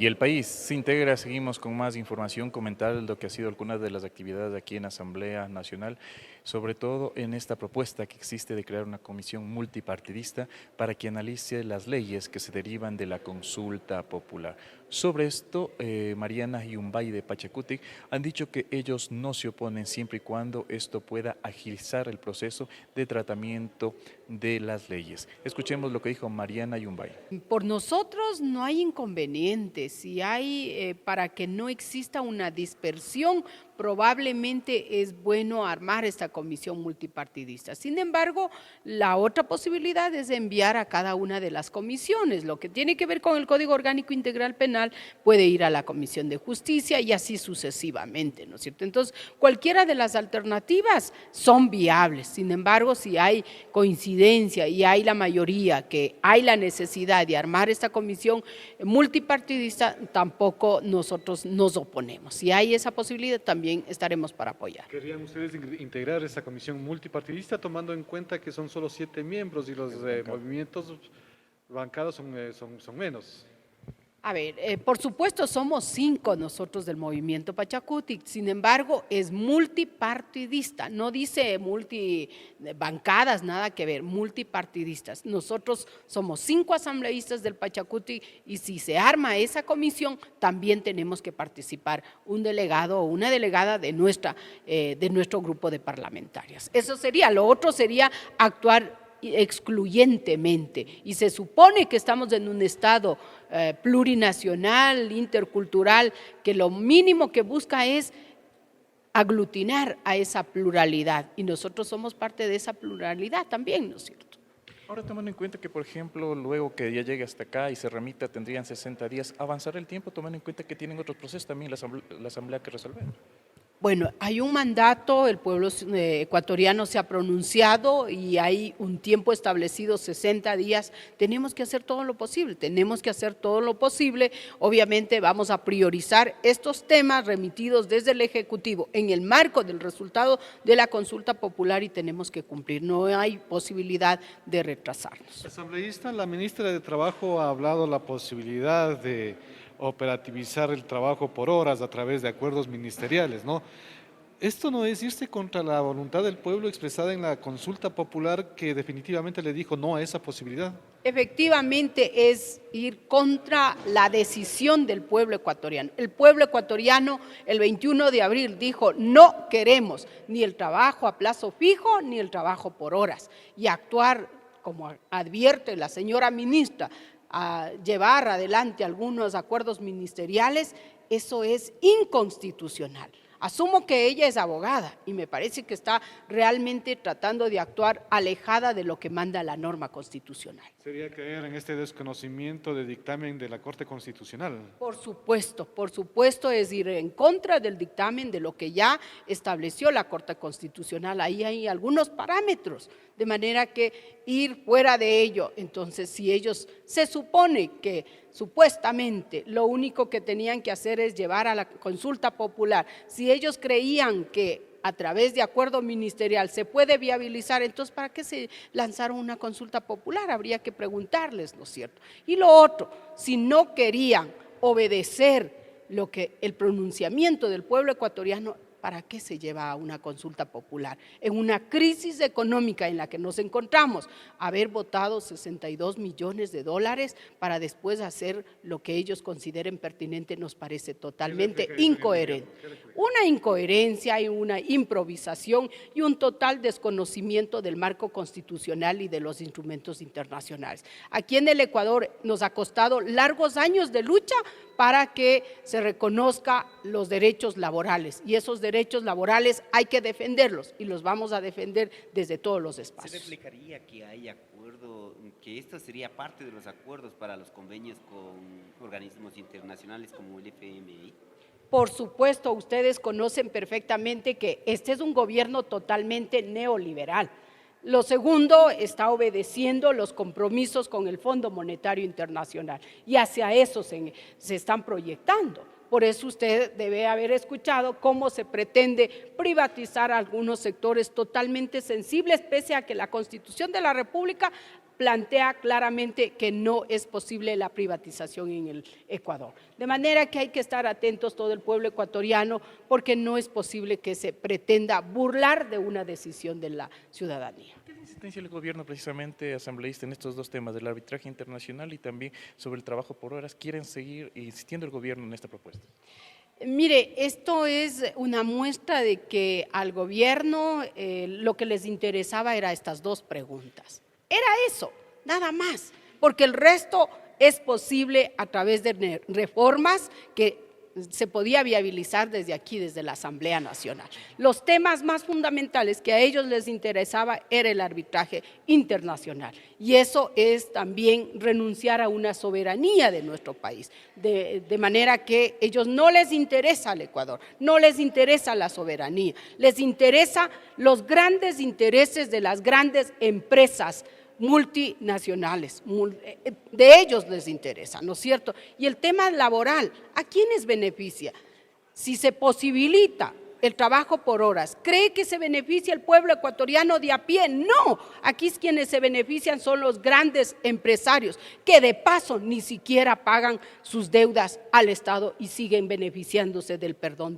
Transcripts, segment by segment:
Y el país se integra. Seguimos con más información, comentar lo que ha sido algunas de las actividades aquí en Asamblea Nacional, sobre todo en esta propuesta que existe de crear una comisión multipartidista para que analice las leyes que se derivan de la consulta popular. Sobre esto, Mariana Yumbay de Pachacutic han dicho que ellos no se oponen siempre y cuando esto pueda agilizar el proceso de tratamiento de las leyes. Escuchemos lo que dijo Mariana Yumbay. Por nosotros no hay inconvenientes, si hay para que no exista una dispersión, probablemente es bueno armar esta comisión multipartidista. Sin embargo, la otra posibilidad es enviar a cada una de las comisiones. Lo que tiene que ver con el Código Orgánico Integral Penal puede ir a la Comisión de Justicia y así sucesivamente, ¿no es cierto? Entonces, cualquiera de las alternativas son viables. Sin embargo, si hay coincidencia y hay la mayoría, que hay la necesidad de armar esta comisión multipartidista, tampoco nosotros nos oponemos. Si hay esa posibilidad, también estaremos para apoyar. ¿Querían ustedes integrar esta comisión multipartidista tomando en cuenta que son solo 7 miembros y los movimientos bancados son menos? A ver, por supuesto somos 5 nosotros del movimiento Pachacutic, sin embargo es multipartidista, no dice multibancadas, nada que ver, multipartidistas. Nosotros somos 5 asambleístas del Pachacutic y si se arma esa comisión también tenemos que participar un delegado o una delegada de nuestro grupo de parlamentarias. Eso sería, lo otro sería actuar excluyentemente y se supone que estamos en un estado plurinacional, intercultural, que lo mínimo que busca es aglutinar a esa pluralidad y nosotros somos parte de esa pluralidad también, ¿no es cierto? Ahora, tomando en cuenta que, por ejemplo, luego que ya llegue hasta acá y se remita, tendrían 60 días, avanzar el tiempo, tomando en cuenta que tienen otros procesos también la asamblea que resolver. Bueno, hay un mandato, el pueblo ecuatoriano se ha pronunciado y hay un tiempo establecido, 60 días, tenemos que hacer todo lo posible, obviamente vamos a priorizar estos temas remitidos desde el Ejecutivo en el marco del resultado de la consulta popular y tenemos que cumplir, no hay posibilidad de retrasarnos. Asambleísta, la ministra de Trabajo ha hablado la posibilidad de operativizar el trabajo por horas a través de acuerdos ministeriales, ¿no? ¿Esto no es irse contra la voluntad del pueblo expresada en la consulta popular que definitivamente le dijo no a esa posibilidad? Efectivamente es ir contra la decisión del pueblo ecuatoriano. El pueblo ecuatoriano el 21 de abril dijo no queremos ni el trabajo a plazo fijo ni el trabajo por horas y actuar como advierte la señora ministra, a llevar adelante algunos acuerdos ministeriales, eso es inconstitucional. Asumo que ella es abogada y me parece que está realmente tratando de actuar alejada de lo que manda la norma constitucional. ¿Sería caer en este desconocimiento de dictamen de la Corte Constitucional? Por supuesto es ir en contra del dictamen de lo que ya estableció la Corte Constitucional. Ahí hay algunos parámetros, de manera que ir fuera de ello. Entonces, si ellos se supone que supuestamente lo único que tenían que hacer es llevar a la consulta popular, si ellos creían que a través de acuerdo ministerial se puede viabilizar, entonces ¿para qué se lanzaron una consulta popular? Habría que preguntarles, ¿no es cierto? Y lo otro, si no querían obedecer el pronunciamiento del pueblo ecuatoriano, ¿para qué se lleva a una consulta popular? En una crisis económica en la que nos encontramos, haber votado 62 millones de dólares para después hacer lo que ellos consideren pertinente nos parece totalmente incoherente. Una incoherencia y una improvisación y un total desconocimiento del marco constitucional y de los instrumentos internacionales. Aquí en el Ecuador nos ha costado largos años de lucha para que se reconozca los derechos laborales y esos derechos laborales hay que defenderlos y los vamos a defender desde todos los espacios. ¿Se reflejaría que hay acuerdo, que esto sería parte de los acuerdos para los convenios con organismos internacionales como el FMI? Por supuesto, ustedes conocen perfectamente que este es un gobierno totalmente neoliberal. Lo segundo, está obedeciendo los compromisos con el Fondo Monetario Internacional y hacia eso se están proyectando. Por eso usted debe haber escuchado cómo se pretende privatizar algunos sectores totalmente sensibles, pese a que la Constitución de la República plantea claramente que no es posible la privatización en el Ecuador. De manera que hay que estar atentos todo el pueblo ecuatoriano porque no es posible que se pretenda burlar de una decisión de la ciudadanía. ¿Qué insistencia el gobierno precisamente asambleísta en estos dos temas del arbitraje internacional y también sobre el trabajo por horas? ¿Quieren seguir insistiendo el gobierno en esta propuesta? Mire, esto es una muestra de que al gobierno lo que les interesaba era estas dos preguntas. Era eso, nada más, porque el resto es posible a través de reformas que se podía viabilizar desde aquí, desde la Asamblea Nacional. Los temas más fundamentales que a ellos les interesaba era el arbitraje internacional y eso es también renunciar a una soberanía de nuestro país, de manera que ellos no les interesa al Ecuador, no les interesa la soberanía, les interesa los grandes intereses de las grandes empresas multinacionales, de ellos les interesa, ¿no es cierto? Y el tema laboral, ¿a quiénes beneficia? Si se posibilita el trabajo por horas, ¿cree que se beneficia el pueblo ecuatoriano de a pie? No, aquí quienes se benefician son los grandes empresarios, que de paso ni siquiera pagan sus deudas al Estado y siguen beneficiándose del perdón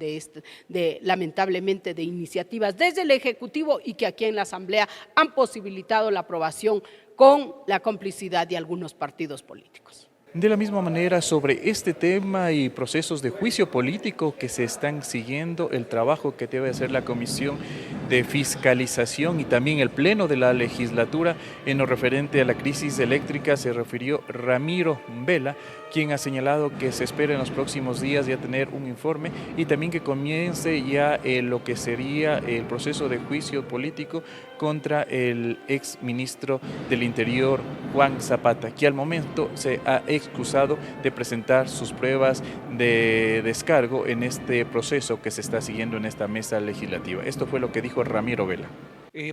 lamentablemente, de iniciativas desde el Ejecutivo y que aquí en la Asamblea han posibilitado la aprobación con la complicidad de algunos partidos políticos. De la misma manera, sobre este tema y procesos de juicio político que se están siguiendo, el trabajo que debe hacer la Comisión de Fiscalización y también el Pleno de la Legislatura en lo referente a la crisis eléctrica, se refirió Ramiro Vela, quien ha señalado que se espera en los próximos días ya tener un informe y también que comience ya lo que sería el proceso de juicio político contra el ex ministro del Interior, Juan Zapata, que al momento se ha excusado de presentar sus pruebas de descargo en este proceso que se está siguiendo en esta mesa legislativa. Esto fue lo que dijo Ramiro Vela.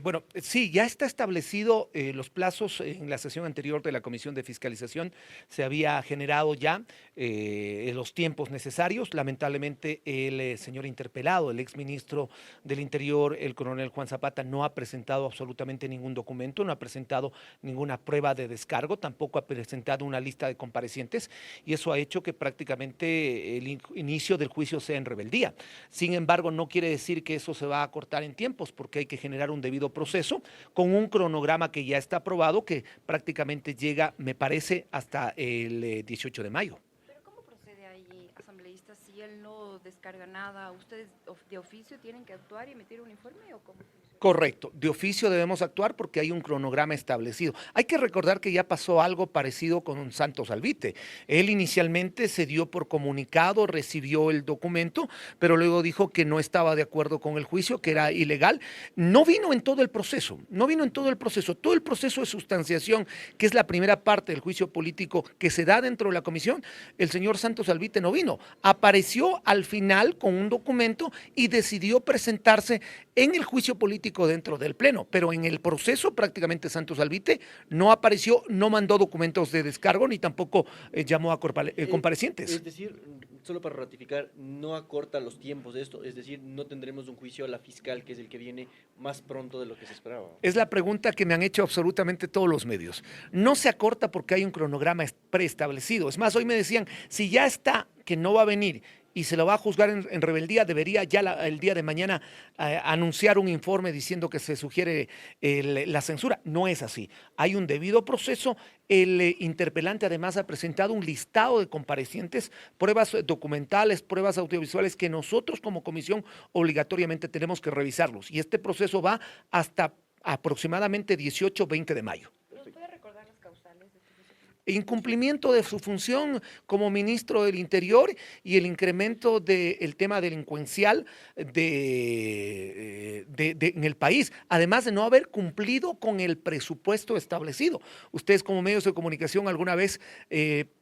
Bueno, sí, ya está establecido los plazos en la sesión anterior de la Comisión de Fiscalización. Se había generado ya los tiempos necesarios. Lamentablemente, el señor interpelado, el exministro del Interior, el coronel Juan Zapata, no ha presentado absolutamente ningún documento, no ha presentado ninguna prueba de descargo, tampoco ha presentado una lista de comparecientes y eso ha hecho que prácticamente el inicio del juicio sea en rebeldía. Sin embargo, no quiere decir que eso se va a acortar en tiempos porque hay que generar un debido proceso con un cronograma que ya está aprobado que prácticamente llega, me parece, hasta el 18 de mayo. ¿Pero cómo procede ahí, asambleísta, si él no descarga nada? ¿Ustedes de oficio tienen que actuar y emitir un informe o cómo funciona? Correcto, de oficio debemos actuar porque hay un cronograma establecido. Hay que recordar que ya pasó algo parecido con Santos Alvite. Él inicialmente se dio por comunicado, recibió el documento, pero luego dijo que no estaba de acuerdo con el juicio, que era ilegal. No vino en todo el proceso, no vino en todo el proceso. Todo el proceso de sustanciación, que es la primera parte del juicio político que se da dentro de la comisión, el señor Santos Alvite no vino. Apareció al final con un documento y decidió presentarse en el juicio político dentro del Pleno, pero en el proceso prácticamente Santos Alvite no apareció, no mandó documentos de descargo ni tampoco llamó a comparecientes. Es decir, solo para ratificar, no acorta los tiempos de esto, es decir, no tendremos un juicio a la fiscal que es el que viene más pronto de lo que se esperaba. Es la pregunta que me han hecho absolutamente todos los medios. No se acorta porque hay un cronograma preestablecido. Es más, hoy me decían, si ya está que no va a venir y se lo va a juzgar en rebeldía, debería ya el día de mañana anunciar un informe diciendo que se sugiere la censura. No es así. Hay un debido proceso. El interpelante además ha presentado un listado de comparecientes, pruebas documentales, pruebas audiovisuales que nosotros como comisión obligatoriamente tenemos que revisarlos. Y este proceso va hasta aproximadamente 18 o 20 de mayo. Incumplimiento de su función como ministro del Interior y el incremento del tema delincuencial en el país, además de no haber cumplido con el presupuesto establecido. Ustedes como medios de comunicación alguna vez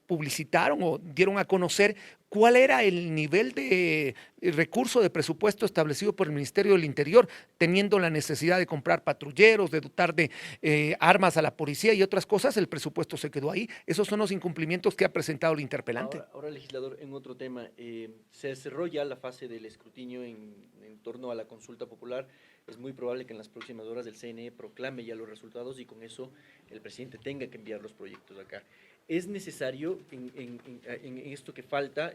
publicitaron o dieron a conocer cuál era el nivel de recurso de presupuesto establecido por el Ministerio del Interior, teniendo la necesidad de comprar patrulleros, de dotar de armas a la policía y otras cosas. El presupuesto se quedó ahí. Esos son los incumplimientos que ha presentado el interpelante. Ahora, legislador, en otro tema, se cerró ya la fase del escrutinio en torno a la consulta popular. Es muy probable que en las próximas horas el CNE proclame ya los resultados y con eso el presidente tenga que enviar los proyectos acá. ¿Es necesario en esto que falta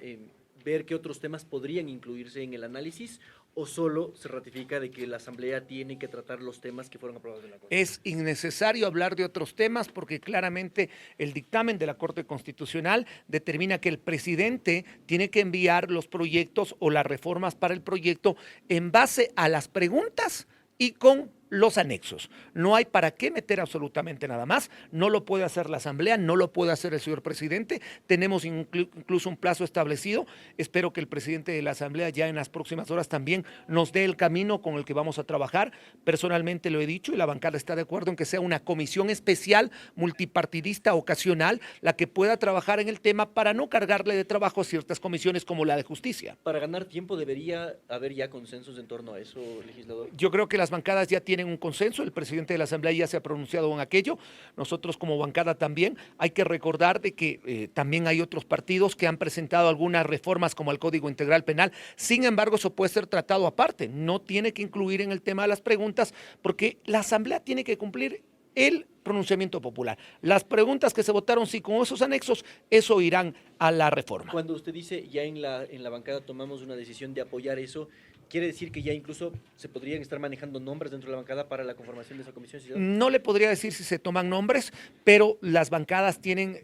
ver qué otros temas podrían incluirse en el análisis o solo se ratifica de que la Asamblea tiene que tratar los temas que fueron aprobados en la Corte? Es innecesario hablar de otros temas porque claramente el dictamen de la Corte Constitucional determina que el presidente tiene que enviar los proyectos o las reformas para el proyecto en base a las preguntas y con los anexos. No hay para qué meter absolutamente nada más. No lo puede hacer la Asamblea, no lo puede hacer el señor presidente. Tenemos incluso un plazo establecido. Espero que el presidente de la Asamblea ya en las próximas horas también nos dé el camino con el que vamos a trabajar. Personalmente lo he dicho y la bancada está de acuerdo en que sea una comisión especial, multipartidista, ocasional, la que pueda trabajar en el tema para no cargarle de trabajo a ciertas comisiones como la de justicia. Para ganar tiempo debería haber ya consensos en torno a eso, legislador. Yo creo que las bancadas ya tienen un consenso, el presidente de la Asamblea ya se ha pronunciado en aquello, nosotros como bancada también. Hay que recordar de que también hay otros partidos que han presentado algunas reformas como el Código Integral Penal, sin embargo eso puede ser tratado aparte, no tiene que incluir en el tema de las preguntas porque la Asamblea tiene que cumplir el pronunciamiento popular. Las preguntas que se votaron sí con esos anexos, eso irán a la reforma. Cuando usted dice ya en la bancada tomamos una decisión de apoyar eso, ¿quiere decir que ya incluso se podrían estar manejando nombres dentro de la bancada para la conformación de esa comisión ciudadana? No le podría decir si se toman nombres, pero las bancadas tienen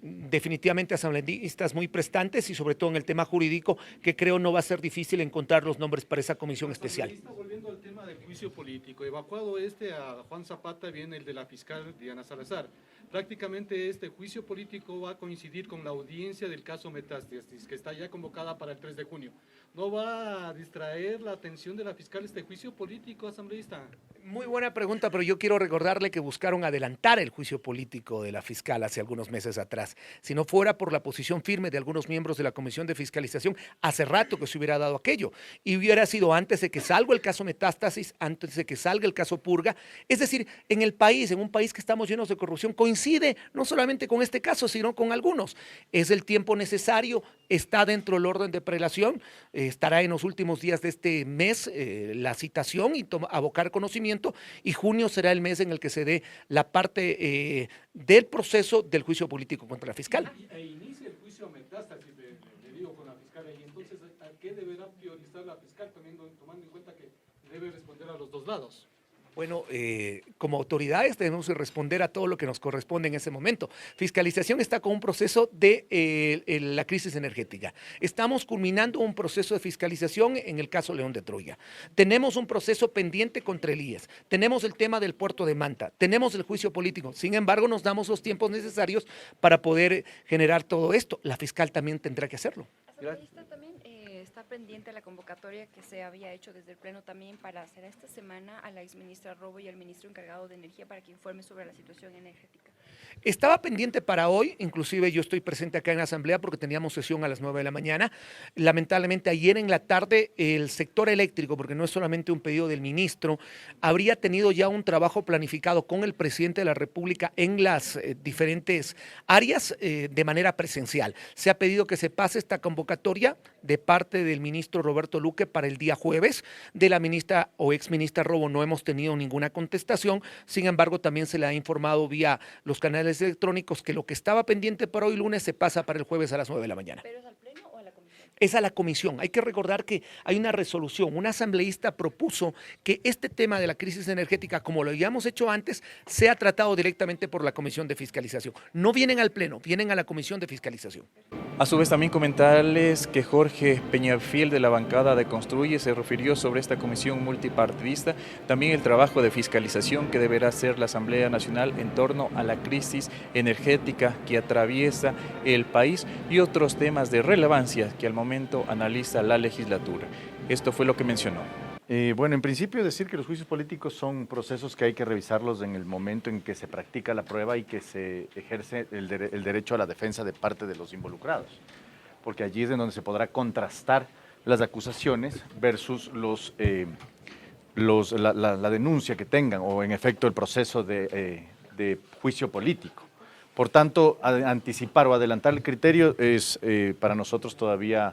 definitivamente asambleístas muy prestantes y sobre todo en el tema jurídico, que creo no va a ser difícil encontrar los nombres para esa comisión especial. Volviendo al tema del juicio político, evacuado a Juan Zapata viene el de la fiscal Diana Salazar. Prácticamente este juicio político va a coincidir con la audiencia del caso Metástasis, que está ya convocada para el 3 de junio. ¿No va a distraer la atención de la fiscal este juicio político, asambleísta? Muy buena pregunta, pero yo quiero recordarle que buscaron adelantar el juicio político de la fiscal hace algunos meses atrás. Si no fuera por la posición firme de algunos miembros de la Comisión de Fiscalización, hace rato que se hubiera dado aquello. Y hubiera sido antes de que salga el caso Metástasis, antes de que salga el caso Purga. Es decir, en el país, en un país que estamos llenos de corrupción, coincide no solamente con este caso, sino con algunos. Es el tiempo necesario, está dentro del orden de prelación, estará en los últimos días de este mes la citación y abocar conocimiento, y junio será el mes en el que se dé la parte del proceso del juicio político contra la fiscal. Inicia el juicio Metástasis, le digo, con la fiscal ahí. Entonces, ¿a qué deberá priorizar la fiscal, tomando en cuenta que debe responder a los dos lados? Bueno, como autoridades tenemos que responder a todo lo que nos corresponde en ese momento. Fiscalización está con un proceso de la crisis energética. Estamos culminando un proceso de fiscalización en el caso León de Troya. Tenemos un proceso pendiente contra el IES. Tenemos el tema del puerto de Manta. Tenemos el juicio político. Sin embargo, nos damos los tiempos necesarios para poder generar todo esto. La fiscal también tendrá que hacerlo. Asambleísta, también está pendiente la convocatoria que se había hecho desde el Pleno también para hacer esta semana a la exministra Robo y al ministro encargado de Energía para que informe sobre la situación energética. Estaba pendiente para hoy, inclusive yo estoy presente acá en la Asamblea porque teníamos sesión a las 9 de la mañana. Lamentablemente ayer en la tarde el sector eléctrico, porque no es solamente un pedido del ministro, habría tenido ya un trabajo planificado con el presidente de la República en las diferentes áreas de manera presencial. Se ha pedido que se pase esta convocatoria de parte del ministro Roberto Luque para el día jueves. De la ministra o exministra Robo no hemos tenido ninguna contestación, sin embargo también se le ha informado vía los canales electrónicos que lo que estaba pendiente para hoy lunes se pasa para el jueves a las 9 de la mañana. ¿Pero es al Pleno o a la Comisión? Es a la comisión. Hay que recordar que hay una resolución, un asambleísta propuso que este tema de la crisis energética, como lo habíamos hecho antes, sea tratado directamente por la Comisión de Fiscalización. No vienen al Pleno, vienen a la Comisión de Fiscalización. A su vez también comentarles que Jorge Peñafiel de la bancada de Construye se refirió sobre esta comisión multipartidista, también el trabajo de fiscalización que deberá hacer la Asamblea Nacional en torno a la crisis energética que atraviesa el país y otros temas de relevancia que al momento analiza la legislatura. Esto fue lo que mencionó. Bueno, en principio decir que los juicios políticos son procesos que hay que revisarlos en el momento en que se practica la prueba y que se ejerce el derecho a la defensa de parte de los involucrados, porque allí es en donde se podrá contrastar las acusaciones versus la denuncia que tengan o en efecto el proceso de juicio político. Por tanto, anticipar o adelantar el criterio es para nosotros todavía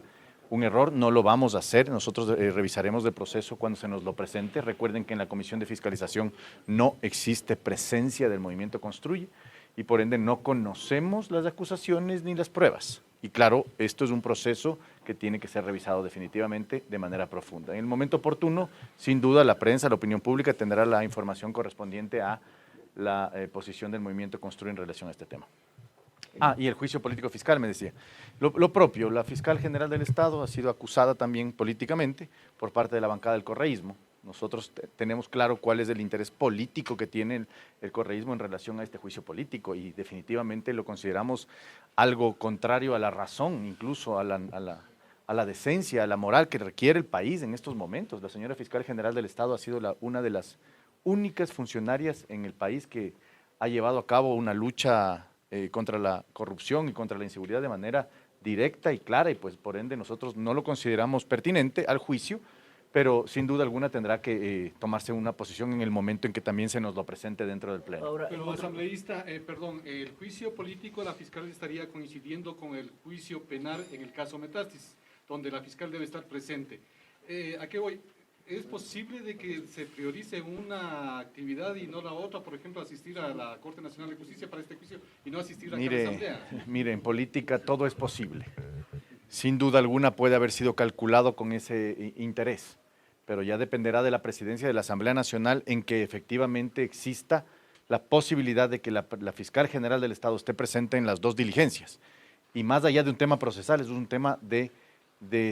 un error, no lo vamos a hacer, nosotros revisaremos el proceso cuando se nos lo presente. Recuerden que en la Comisión de Fiscalización no existe presencia del Movimiento Construye y por ende no conocemos las acusaciones ni las pruebas. Y claro, esto es un proceso que tiene que ser revisado definitivamente de manera profunda. En el momento oportuno, sin duda, la prensa, la opinión pública tendrá la información correspondiente a la posición del Movimiento Construye en relación a este tema. Y el juicio político fiscal, me decía. Lo propio, la fiscal general del Estado ha sido acusada también políticamente por parte de la bancada del correísmo. Nosotros tenemos claro cuál es el interés político que tiene el correísmo en relación a este juicio político y definitivamente lo consideramos algo contrario a la razón, incluso a la decencia, a la moral que requiere el país en estos momentos. La señora fiscal general del Estado ha sido una de las únicas funcionarias en el país que ha llevado a cabo una lucha contra la corrupción y contra la inseguridad de manera directa y clara y pues por ende nosotros no lo consideramos pertinente al juicio, pero sin duda alguna tendrá que tomarse una posición en el momento en que también se nos lo presente dentro del Pleno. Ahora, Pero asambleísta, el juicio político de la fiscal estaría coincidiendo con el juicio penal en el caso Metástasis, donde la fiscal debe estar presente. ¿A qué voy? ¿Es posible de que se priorice una actividad y no la otra? Por ejemplo, asistir a la Corte Nacional de Justicia para este juicio y no asistir a la Asamblea. Mire, en política todo es posible. Sin duda alguna puede haber sido calculado con ese interés, pero ya dependerá de la presidencia de la Asamblea Nacional en que efectivamente exista la posibilidad de que la fiscal general del Estado esté presente en las dos diligencias. Y más allá de un tema procesal, es un tema de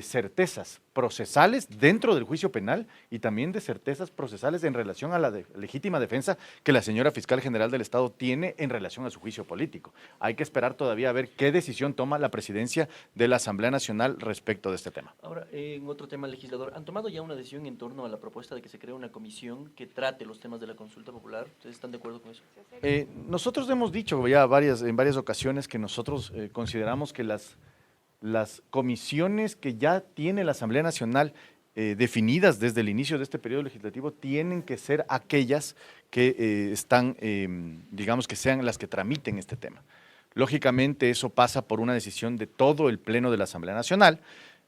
certezas procesales dentro del juicio penal y también de certezas procesales en relación a la legítima defensa que la señora fiscal general del Estado tiene en relación a su juicio político. Hay que esperar todavía a ver qué decisión toma la presidencia de la Asamblea Nacional respecto de este tema. Ahora, en otro tema, legislador, ¿han tomado ya una decisión en torno a la propuesta de que se cree una comisión que trate los temas de la consulta popular? ¿Ustedes están de acuerdo con eso? Nosotros hemos dicho ya en varias ocasiones que nosotros consideramos que las comisiones que ya tiene la Asamblea Nacional definidas desde el inicio de este periodo legislativo tienen que ser aquellas que digamos que sean las que tramiten este tema. Lógicamente eso pasa por una decisión de todo el Pleno de la Asamblea Nacional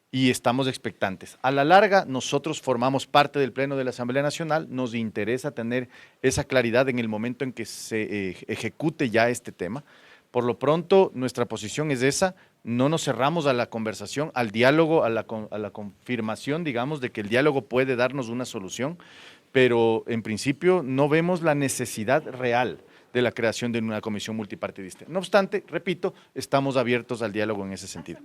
y estamos expectantes. A la larga nosotros formamos parte del Pleno de la Asamblea Nacional, nos interesa tener esa claridad en el momento en que se ejecute ya este tema. Por lo pronto, nuestra posición es esa, no nos cerramos a la conversación, al diálogo, a la confirmación, digamos, de que el diálogo puede darnos una solución, pero en principio no vemos la necesidad real de la creación de una comisión multipartidista. No obstante, repito, estamos abiertos al diálogo en ese sentido.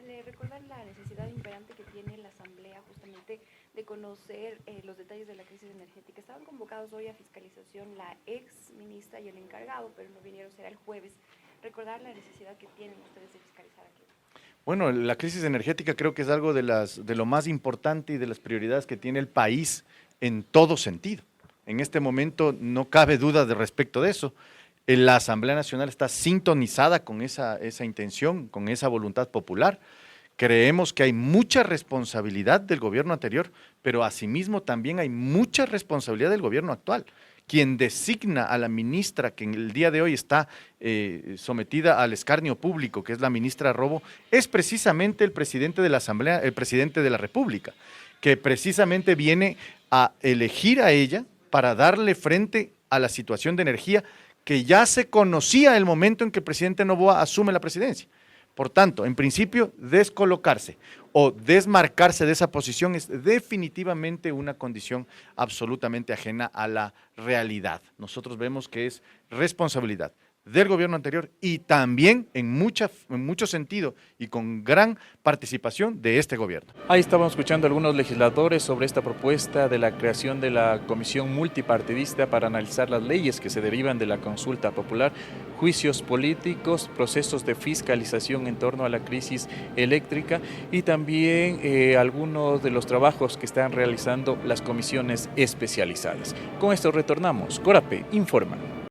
¿Le recuerdan la necesidad imperante que tiene la Asamblea justamente de conocer los detalles de la crisis energética? Estaban convocados hoy a fiscalización la ex ministra y el encargado, pero no vinieron, será el jueves. Recordar la necesidad que tienen ustedes de fiscalizar aquí. Bueno, la crisis energética creo que es algo de lo más importante y de las prioridades que tiene el país en todo sentido. En este momento no cabe duda respecto de eso. La Asamblea Nacional está sintonizada con esa intención, con esa voluntad popular. Creemos que hay mucha responsabilidad del gobierno anterior, pero asimismo también hay mucha responsabilidad del gobierno actual. Quien designa a la ministra que en el día de hoy está sometida al escarnio público, que es la ministra Robo, es precisamente el presidente de la Asamblea, el presidente de la República, que precisamente viene a elegir a ella para darle frente a la situación de energía que ya se conocía el momento en que el presidente Noboa asume la presidencia. Por tanto, en principio, descolocarse o desmarcarse de esa posición es definitivamente una condición absolutamente ajena a la realidad. Nosotros vemos que es responsabilidad del gobierno anterior y también en mucho sentido y con gran participación de este gobierno. Ahí estábamos escuchando a algunos legisladores sobre esta propuesta de la creación de la comisión multipartidista para analizar las leyes que se derivan de la consulta popular, juicios políticos, procesos de fiscalización en torno a la crisis eléctrica y también algunos de los trabajos que están realizando las comisiones especializadas. Con esto retornamos. Corape informa.